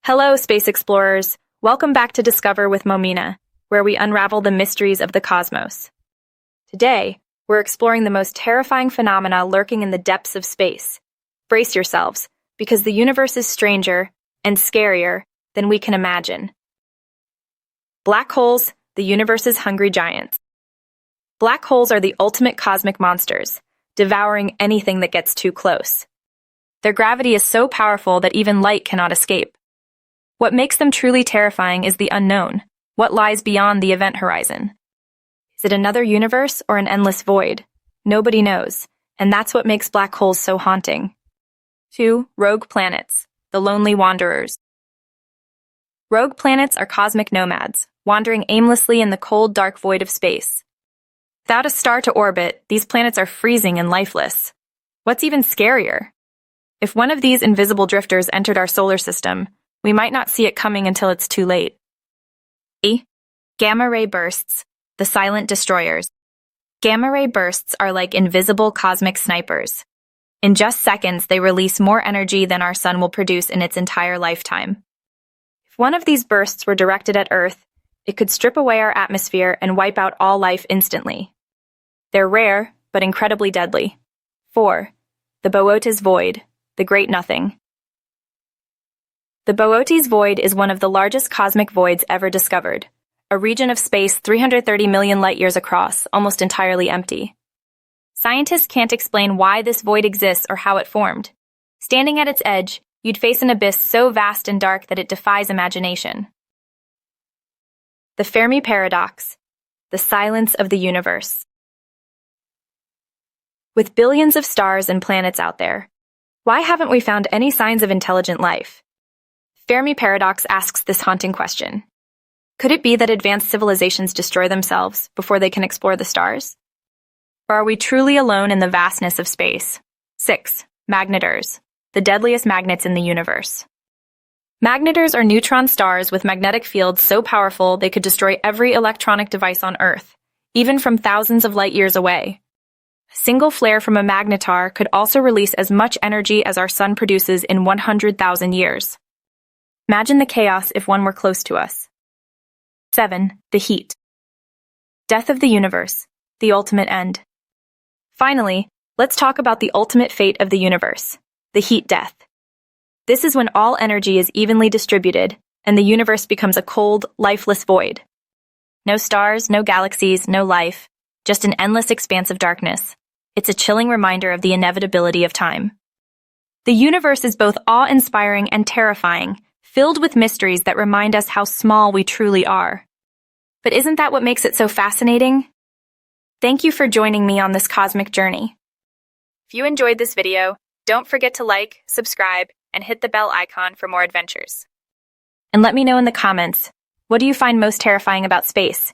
Hello, space explorers. Welcome back to Discover with Momina, where we unravel the mysteries of the cosmos. Today, we're exploring the most terrifying phenomena lurking in the depths of space. Brace yourselves, because the universe is stranger and scarier than we can imagine. Black holes, the universe's hungry giants. Black holes are the ultimate cosmic monsters, devouring anything that gets too close. Their gravity is so powerful that even light cannot escape. What makes them truly terrifying is the unknown, what lies beyond the event horizon. Is it another universe or an endless void? Nobody knows, and that's what makes black holes so haunting. 2. Rogue planets, the lonely wanderers. Rogue planets are cosmic nomads, wandering aimlessly in the cold, dark void of space. Without a star to orbit, these planets are freezing and lifeless. What's even scarier? If one of these invisible drifters entered our solar system, we might not see it coming until it's too late. Gamma-ray bursts, the silent destroyers. Gamma-ray bursts are like invisible cosmic snipers. In just seconds, they release more energy than our sun will produce in its entire lifetime. If one of these bursts were directed at Earth, it could strip away our atmosphere and wipe out all life instantly. They're rare, but incredibly deadly. 4. The Boötes Void, the Great Nothing. The Boötes Void is one of the largest cosmic voids ever discovered, a region of space 330 million light-years across, almost entirely empty. Scientists can't explain why this void exists or how it formed. Standing at its edge, you'd face an abyss so vast and dark that it defies imagination. The Fermi paradox, the silence of the universe. With billions of stars and planets out there, why haven't we found any signs of intelligent life? Fermi paradox asks this haunting question. Could it be that advanced civilizations destroy themselves before they can explore the stars? Or are we truly alone in the vastness of space? 6. Magnetars, the deadliest magnets in the universe. Magnetars are neutron stars with magnetic fields so powerful they could destroy every electronic device on Earth, even from thousands of light years away. A single flare from a magnetar could also release as much energy as our sun produces in 100,000 years. Imagine the chaos if one were close to us. 7. The heat. Death of the universe, the ultimate end. Finally, let's talk about the ultimate fate of the universe, the heat death. This is when all energy is evenly distributed, and the universe becomes a cold, lifeless void. No stars, no galaxies, no life, just an endless expanse of darkness. It's a chilling reminder of the inevitability of time. The universe is both awe-inspiring and terrifying, filled with mysteries that remind us how small we truly are. But isn't that what makes it so fascinating? Thank you for joining me on this cosmic journey. If you enjoyed this video, don't forget to like, subscribe, and hit the bell icon for more adventures. And let me know in the comments, what do you find most terrifying about space?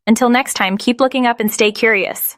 Until next time, keep looking up and stay curious.